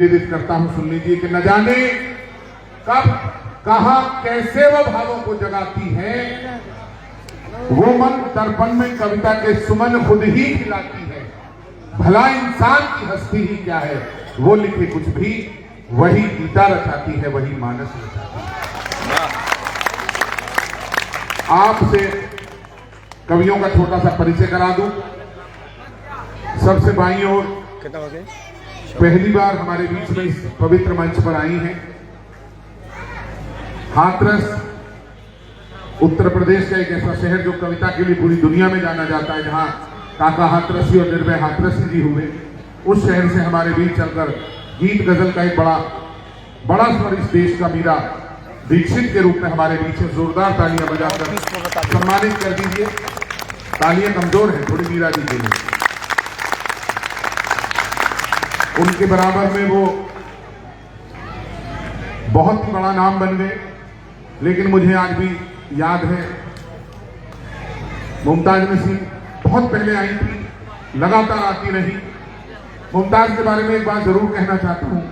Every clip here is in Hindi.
निवेदित करता हूं, सुन लीजिए कि न जाने कब कहां कैसे वो भावों को जगाती है, वो मन दर्पण में कविता के सुमन खुद ही खिलाती है। भला इंसान की हस्ती ही क्या है, वो लिखे कुछ भी वही गीता रचाती है, वही मानस रचाती है। आपसे कवियों का छोटा सा परिचय करा दूं। सबसे बाईं ओर पहली बार हमारे बीच में इस पवित्र मंच पर आई हैं हाथरस, उत्तर प्रदेश का एक ऐसा शहर जो कविता के लिए पूरी दुनिया में जाना जाता है, जहां काका हाथरसी और निर्भय हाथरसी जी हुए। उस शहर से हमारे बीच चलकर गीत गजल का एक बड़ा स्वर इस देश का मीरा दीक्षित के रूप में हमारे बीच में जोरदार तालियां बजाकर सम्मानित कर दीजिए। तालियां कमजोर है थोड़ी मीरा जी के लिए। उनके बराबर में वो बहुत ही बड़ा नाम बन गए, लेकिन मुझे आज भी याद है मुमताज नसीम बहुत पहले आई थी, लगातार आती रही। मुमताज के बारे में एक बात जरूर कहना चाहता हूं।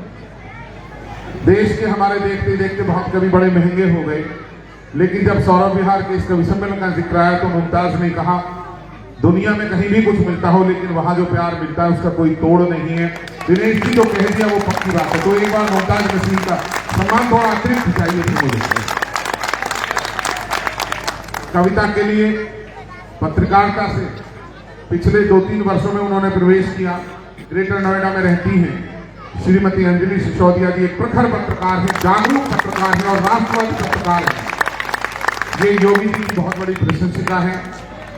देश के हमारे देखते देखते बहुत कवि बड़े महंगे हो गए, लेकिन जब सौरभ विहार के इस कवि सम्मेलन का जिक्र आया तो मुमताज ने कहा, दुनिया में कहीं भी कुछ मिलता हो लेकिन वहां जो प्यार मिलता है उसका कोई तोड़ नहीं है। दिनेश जी जो कह दिया वो पक्की बात है। तो एक बार मुमताज नसीम का सम्मान थोड़ा अतिरिक्त चाहिए थी मुझे। कविता के लिए पत्रकारिता से पिछले 2-3 वर्षों में उन्होंने प्रवेश किया। ग्रेटर नोएडा में रहती हैं श्रीमती अंजलि सिसोदिया जी, एक प्रखर पत्रकार है, जागरूक पत्रकार है और राष्ट्रवादी पत्रकार है। ये योगी जी की बहुत बड़ी प्रशंसिका है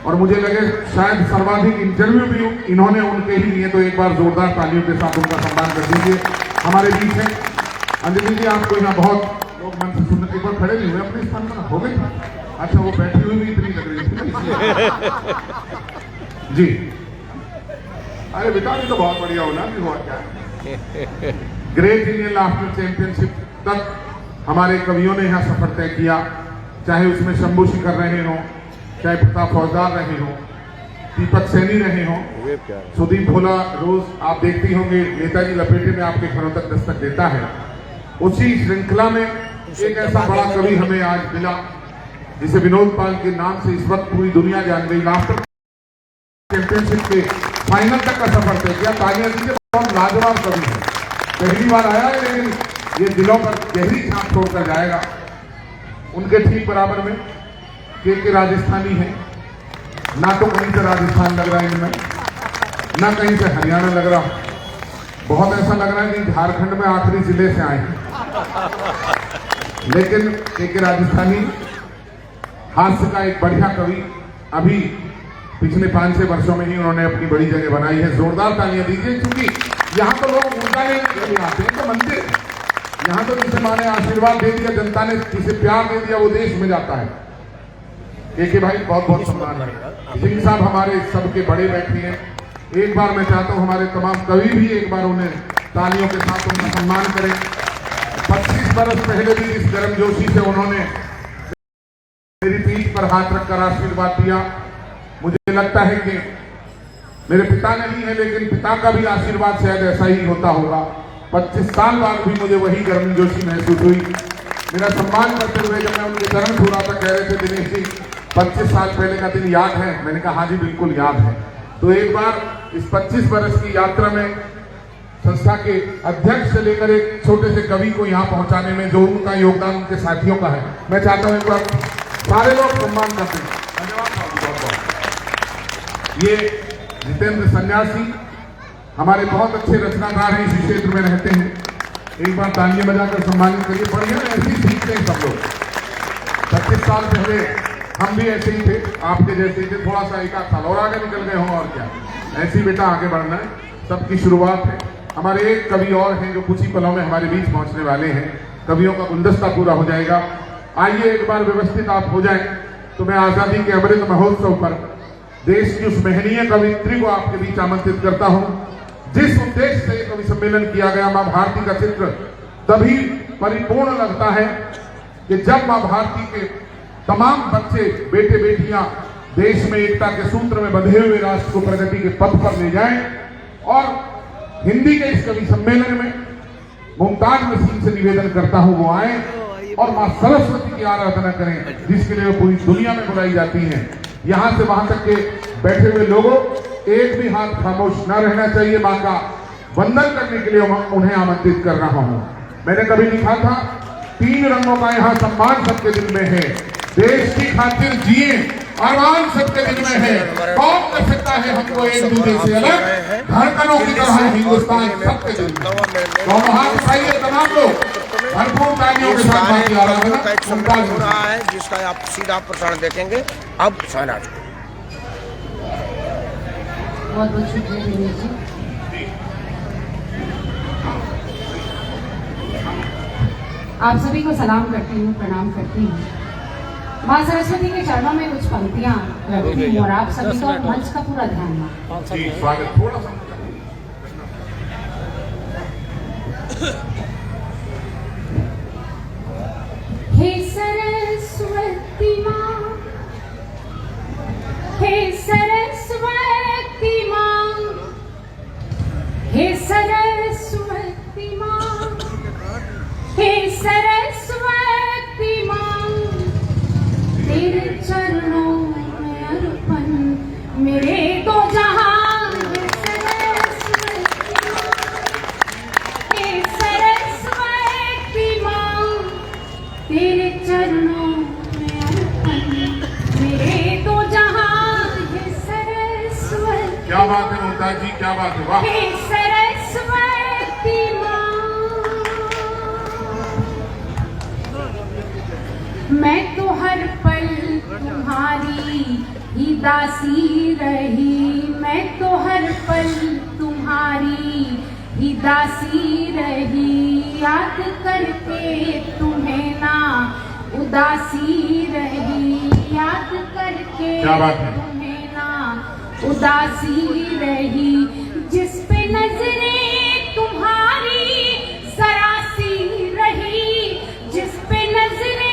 और मुझे लगे शायद सर्वाधिक इंटरव्यू भी इन्होंने उनके ही लिए। तो एक बार जोरदार तालियों के साथ उनका सम्मान कर दीजिए। हमारे बीच है अंजलि जी। आपको यहाँ बहुत लोग मन से सुनने के बाद खड़े नहीं हुए, अपने स्थान पर हो गए। अच्छा, वो बैठी हुई भी इतनी लग रही थी जी। अरे बेटा ये तो बहुत बढ़िया होना कि हुआ क्या। ग्रेट इंडियन लाफ्टर चैंपियनशिप तक हमारे कवियों ने यहाँ सफर तय किया, चाहे उसमें शंभू शिखर रहे हों, चाहे प्रताप फौजदार रहे हों, दीपक सैनी रहे हों, सुदीप भोला रोज आप देखती होंगे नेताजी लपेटे में आपके घरों तक दस्तक देता है। उसी श्रृंखला में एक ऐसा बड़ा कवि हमें आज मिला जिसे विनोद पाल के नाम से इस वक्त पूरी दुनिया जान गई। लाफ्टर चैंपियनशिप के फाइनल तक का सफर तय किया। तालियां दीजिए, बहुत लाजवाब कवि है। पहली बार आया है लेकिन ये दिलों पर गहरी छाप छोड़कर जाएगा। उनके ठीक बराबर में के राजस्थानी है। ना तो कहीं से राजस्थान लग रहा है इनमें, ना कहीं से हरियाणा लग रहा। बहुत ऐसा लग रहा है कि झारखंड में आखिरी जिले से आए हैं। लेकिन के राजस्थानी हास्य का एक बढ़िया कवि, अभी पिछले 5-6 वर्षों में ही उन्होंने अपनी बड़ी जगह बनाई है। जोरदार तालियां दीजिए, क्योंकि यहाँ तो लोग ऊर्जा लेने आते हैं। तो मंदिर यहाँ तो जिसे माने आशीर्वाद दे दिया जनता ने, जिसे प्यार दे दिया वो देश में जाता है। के भाई बहुत बहुत सम्मान है। सिंह साहब हमारे सबके बड़े बैठे हैं। एक बार मैं चाहता हूं हमारे तमाम कवि भी एक बार उन्हें तालियों के साथ उनका सम्मान करें। 25 बरस पहले भी इस गर्मजोशी से उन्होंने मेरी पीठ पर हाथ रखकर आशीर्वाद दिया। मुझे लगता है कि मेरे पिता नहीं है, लेकिन पिता का भी आशीर्वाद शायद ऐसा ही होता होगा। 25 साल बाद भी मुझे वही गर्मजोशी महसूस हुई। मेरा सम्मान करते हुए जब मैं उनके चरण छू रहा था, कह रहे थे दिनेश जी 25 साल पहले का दिन याद है? मैंने कहा हाँ जी बिल्कुल याद है। तो एक बार इस 25 वर्ष की यात्रा में संस्था के अध्यक्ष से लेकर एक छोटे से कवि को यहाँ पहुंचाने में जो उनका योगदान उनके साथियों का है, मैं चाहता हूँ एक बार सारे लोग सम्मान करते हैं। धन्यवाद बहुत बहुत। ये जितेंद्र सन्यासी हमारे बहुत अच्छे रचनाकार हैं, इसी क्षेत्र में रहते हैं। एक बार तालियां बजाकर सम्मानित करिए। बढ़िया ना, ऐसे ही सीखते हैं सब लोग। 25 साल पहले हम भी ऐसे ही थे, आपके जैसे ही थे, थोड़ा सा 1 आध साल और आगे निकल गए हों और क्या। ऐसे ही बेटा आगे बढ़ना है, सबकी शुरुआत है। हमारे एक कवि और हैं जो कुछ ही पलों में हमारे बीच पहुंचने वाले हैं। कवियों का गुलदस्ता पूरा हो जाएगा। आइए एक बार व्यवस्थित आप हो जाएं तो मैं आजादी के अमृत महोत्सव पर देश की उस महनीय कवित्री को आपके बीच आमंत्रित करता हूं। जिस उद्देश्य से कवि सम्मेलन किया गया, मां भारती का चित्र तभी परिपूर्ण लगता है कि जब मां भारती के तमाम बच्चे बेटे बेटियां देश में एकता के सूत्र में बंधे हुए राष्ट्र को प्रगति के पथ पर ले जाएं। और हिंदी के इस कवि सम्मेलन में मुमताज नसीम से निवेदन करता हूँ वो आए और माँ सरस्वती की आराधना करें, जिसके लिए वो पूरी दुनिया में बुलाई जाती हैं। यहाँ से वहां तक के बैठे हुए लोगों, एक भी हाथ खामोश न रहना चाहिए। माँ का वंदन करने के लिए उन्हें आमंत्रित कर रहा हूँ। मैंने कभी लिखा था 3 रंगों का यहाँ सम्मान सबके दिल में है, देश की खातिर जिए अरमान सबके दिल में है, कौन कर सकता है हमको एक दूसरे से अलग, धड़कनों की तरह हिंदुस्तान सबके दिल में। तो हाथ उठाइए तमाम लोग, भरपूर तालियों के साथ बाकी आराधना हो रहा है, जिसका आप सीधा प्रसारण देखेंगे। अब शहनाज को बहुत बहुत शुक्रिया दिनेश जी। आप सभी को सलाम करती हूँ, प्रणाम करती हूँ। माँ सरस्वती के चरणों में कुछ पंक्तियाँ रखती हूँ और आप सभी का मंच का पूरा ध्यान ना। हे सरस्वती माँ, हे सरस्वती माँ, हे सरस्वती माँ, हे सरस्वती माँ, तेरे चरणों में अर्पण मेरे दो जहां। हे सरस्वती माँ, तेरे चरणों में अर्पण मेरे दो जहां। हे सरस्वती, क्या बात है मुमताज जी, क्या बात है, वाह। हे सरस्वती माँ, मैं तो हर पल तुम्हारी ही दासी रही, मैं तो हर पल तुम्हारी ही दासी रही, याद करके तुम्हें ना उदासी रही, याद करके तुम्हें ना उदासी रही, जिस पे नजरें तुम्हारी सरासी रही, जिस पे नजरें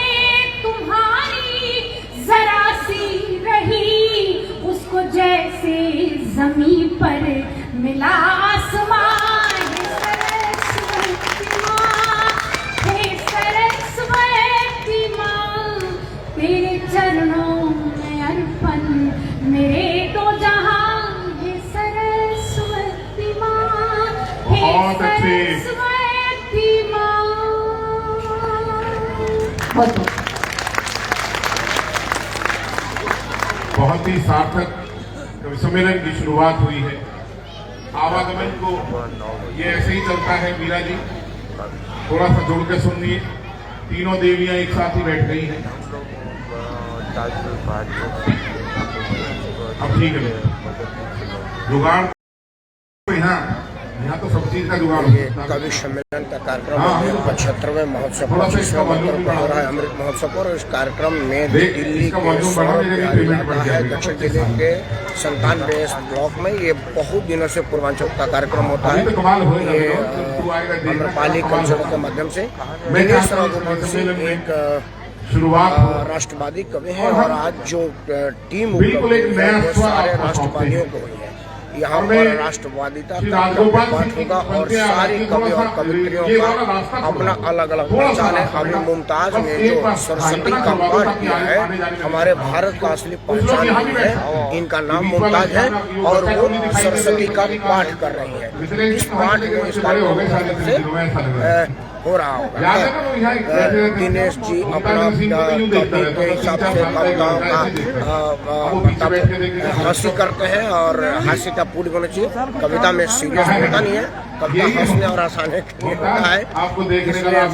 जरासी रही, उसको जैसे जमीन पर मिला आसमान। हे सरस्वती माँ, तेरे चरणों में अर्पण मेरे दो जहां। हे सरस्वती माँ, हे सरस्वती माँ। बहुत ही सार्थक कवि सम्मेलन की शुरुआत हुई है। आवागमन को ये ऐसे ही चलता है। मीरा जी थोड़ा सा जोड़ के सुनिए, तीनों देवियां एक साथ ही बैठ गई हैं। अब ठीक है, जुगाड़ यहाँ तो सब चीज का जुगाड़ ये कवि सम्मेलन का कार्यक्रम 75वें महोत्सव 25वां हो रहा है अमृत महोत्सव और इस कार्यक्रम में दिल्ली के इलाका है दक्षिण जिले के 97 ब्लॉक में ये बहुत दिनों से पूर्वांचल का कार्यक्रम होता है। ये अम्रपाली कल्चर के माध्यम से दिनेश रघुवंश सिंह एक राष्ट्रवादी कवि हैं और आज जो टीम सारे राष्ट्रवादियों को हुई है। यहाँ पर राष्ट्रवादिता का पाठ होगा और सारी कवि और कवित्रियों का अपना अलग अलग पहचान है। अभी मुमताज ने जो सरस्वती का पाठ किया है, हमारे भारत का असली पहचान नहीं है। इनका नाम मुमताज है और वो सरस्वती का पाठ कर रही है। इस पाठ में इस कार्यक्रम से हो रहा होगा। दिनेश जी अपना कवि के हिसाब से कविताओं का हंसी करते हैं और हास्य का पूरी होना चाहिए। कविता में सीरियस होता नहीं है, कविता हंसने और हंसाने के लिए होता है। आपको देखने का बड़ा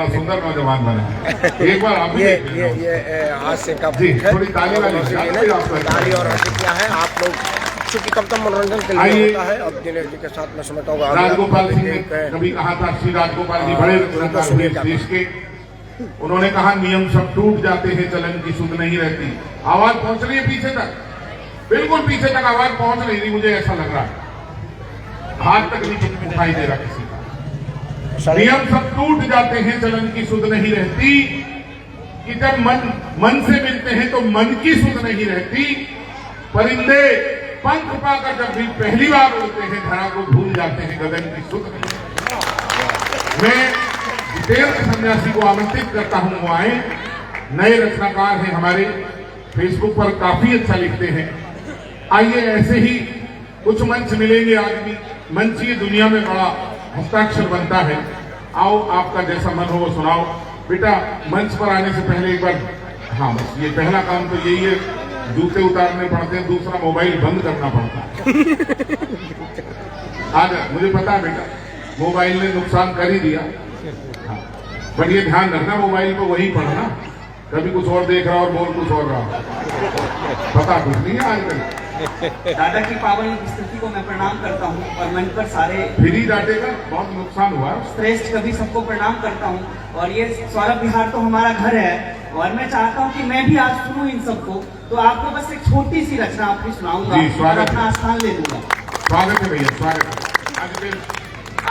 सुंदर नौजवान बना है। एक बार ये हास्य का ताली और हंसी क्या है आप लोग, चूंकि कविता मनोरंजन के लिए होता है। अब दिनेश जी के साथ मैं समझता हूँ राजगोपाल सिंह ने कभी कहा था, श्री राजगोपाल जी बड़े रत्नकार देश के, उन्होंने कहा नियम सब टूट जाते हैं, चलन की सुध नहीं रहती। आवाज पहुंच रही है पीछे तक, बिल्कुल पीछे तक आवाज पहुंच रही थी, मुझे ऐसा लग रहा है। हाथ तक नहीं दिखाई दे रहा किसी का। नियम सब टूट जाते हैं, चलन की सुध नहीं रहती, कि जब मन से मिलते हैं तो मन की सुध नहीं रहती। परिंदे पंख पाकर जब भी पहली बार उड़ते हैं, धरा को भूल जाते हैं, गगन की सुध नहीं। मैं तीर्थ सन्यासी को आमंत्रित करता हूं वो आए। नए रचनाकार हैं हमारे, फेसबुक पर काफी अच्छा लिखते हैं। आइए ऐसे ही कुछ मंच मिलेंगे आदमी, मंच ये दुनिया में बड़ा हस्ताक्षर बनता है। आओ आपका जैसा मन हो वो सुनाओ। बेटा मंच पर आने से पहले एक बार, हाँ बस ये पहला काम तो यही है, जूते उतारने पड़ते हैं, दूसरा मोबाइल बंद करना पड़ता है। आज मुझे पता है बेटा मोबाइल ने नुकसान कर ही दिया, हाँ, पर ये ध्यान रखना मोबाइल को वही पढ़ना, कभी कुछ और देख रहा और बोल कुछ और रहा, पता कुछ नहीं है आजकल। दादा की पावन स्थिति को मैं प्रणाम करता हूँ और मन पर सारे फ्री डाटे का बहुत नुकसान हुआ। श्रेष्ठ कवि सबको प्रणाम करता हूँ। और ये सौरभ विहार तो हमारा घर है और मैं चाहता हूँ कि मैं भी आज सुनूं इन सबको, तो आपको बस एक छोटी सी रचना आपकी सुनाऊंगा और अपना स्थान ले लूंगा। स्वागत है भैया, स्वागत है।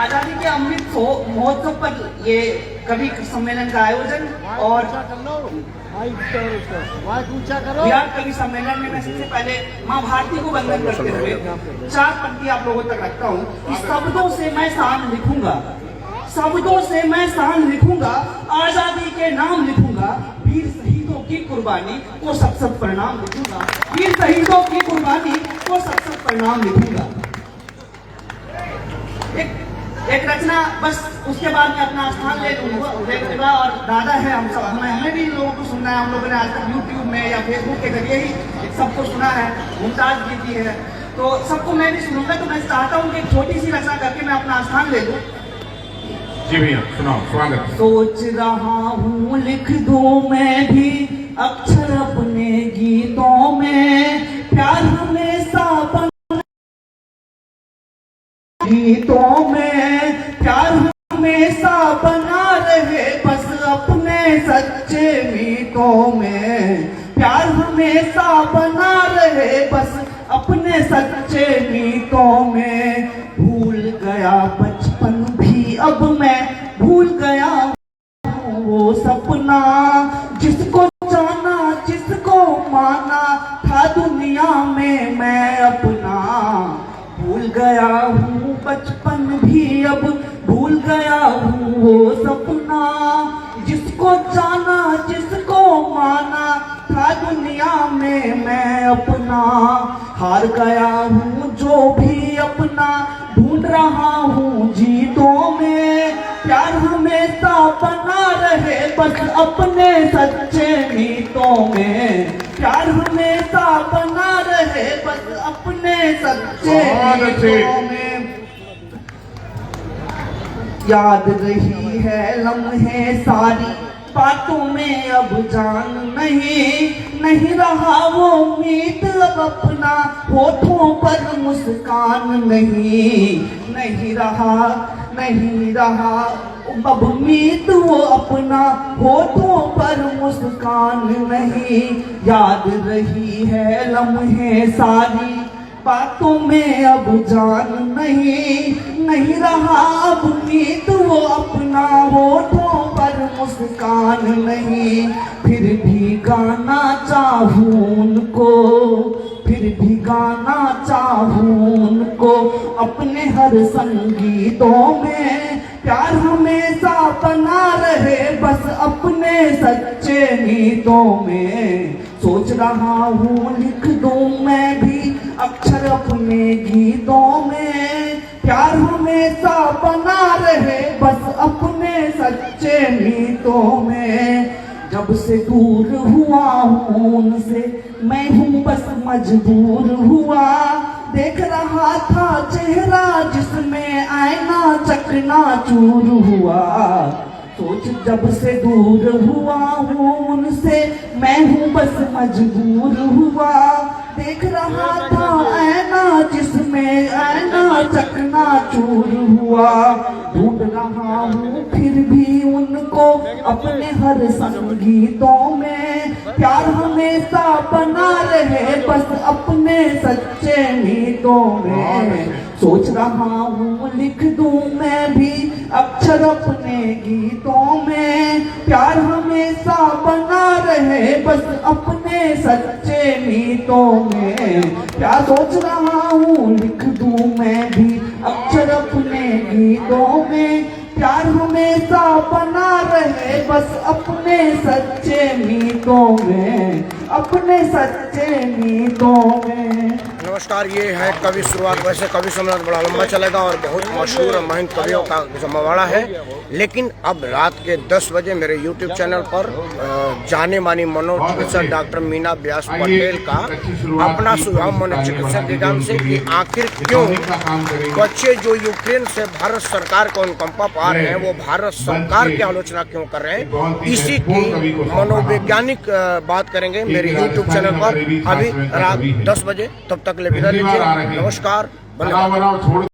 आजादी के अमृत महोत्सव पर ये कवि सम्मेलन का आयोजन और बिहार कवि सम्मेलन में मैं सबसे पहले माँ भारती को वंदन करते हुए 4 पंक्ति आप लोगों तक रखता हूँ कि शब्दों से मैं शान लिखूंगा, शब्दों से मैं शान लिखूंगा, आजादी के नाम लिखूंगा, वीर शहीदों की कुर्बानी को सत सत प्रणाम लिखूंगा, वीर शहीदों की कुर्बानी को सत सत प्रणाम लिखूंगा। एक रचना बस, उसके बाद में अपना स्थान ले लूंगा। और दादा है, हम सब हमें भी लोगों को सुनना है। हम लोगों ने आज तक यूट्यूब में या फेसबुक के जरिए ही सबको सुना है। मुमताज दीदी है, तो सबको मैं भी सुनूंगा। तो मैं चाहता हूँ कि एक छोटी सी रचना करके मैं अपना स्थान ले लूँ। जी भैया सुनाओ, स्वागत। सोच रहा हूँ लिख दूं मैं भी अक्षर अपने गीतों में, प्यार हमेशा गीतों में, प्यार हमेशा बना रहे बस अपने सच्चे मीतों में, प्यार हमेशा बना रहे बस अपने सच्चे मीतों में। भूल गया बचपन भी अब मैं, भूल गया वो सपना जिसको जाना जिसको माना था दुनिया में मैं अपना। भूल गया हूँ बचपन भी अब, भूल गया हूँ वो सपना जिसको जाना जिसको माना था दुनिया में मैं अपना। हार गया हूँ जो भी अपना, ढूंढ रहा हूँ जीतों में, प्यार हमेशा बना रहे बस अपने सच्चे मीतों में, प्यार हमेशा बना रहे बस अपने सच्चे मीतों में। याद रही है लम्हे सारी बातों में अब जान नहीं रहा वो उम्मीद अब अपना, होठों पर मुस्कान नहीं रहा अब उम्मीद वो अपना, होठों पर मुस्कान नहीं। याद रही है लम्हे सारी बातों में अब जान नहीं रहा अब उम्मीद वो अपना, होठों पर मुस्कान नहीं। फिर भी गाना चाहूं उनको, फिर भी गाना चाहूं उनको अपने हर संगीतों में, प्यार हमेशा बना रहे बस अपने सच्चे गीतों में। सोच रहा हूँ लिख दूं मैं भी अक्षर अपने गीतों में, प्यार हमेशा बना रहे बस अपने सच्चे गीतों में। जब से दूर हुआ हूँ उनसे मैं हूँ बस मजबूर हुआ, देख रहा था चेहरा जिसमें आईना चकनाचूर हुआ। सोच जब से दूर हुआ हूँ उनसे मैं हूँ बस मजबूर हुआ, देख रहा था आईना जिसमें आईना चकनाचूर हुआ। ढूंढ रहा हूँ फिर भी उनको अपने हर संगीतों में, प्यार हमेशा बना रहे बस अपने सच्चे गीतों में। सोच रहा हूँ लिख दूं मैं भी अक्षर अपने गीतों में, प्यार हमेशा बना रहे बस अपने सच्चे गीतों में। प्यार सोच रहा हूँ लिख दूं मैं भी अक्षर अपने गीतों में, प्यार हमेशा बना रहे बस अपने सच्चे मीतों में, अपने सच्चे मीतों में। नमस्कार, ये है कवि शुरुआत। वैसे कवि सम्मेलन बड़ा लंबा चलेगा और बहुत मशहूर महंत कवियों का जमावड़ा है, लेकिन अब रात के 10 बजे मेरे YouTube चैनल पर जाने मानी मनोचिकित्सक डॉक्टर मीना व्यास पटेल का अपना सुझाव मनोचिकित्सक विज्ञान से कि आखिर क्यों बच्चे जो यूक्रेन से भारत सरकार को अनुकंपा पा रहे हैं वो भारत सरकार की आलोचना क्यों कर रहे हैं, इसी की मनोवैज्ञानिक बात करेंगे मेरे YouTube चैनल पर अभी रात 10 बजे। तब तक ले विदा लीजिए। नमस्कार, धन्यवाद।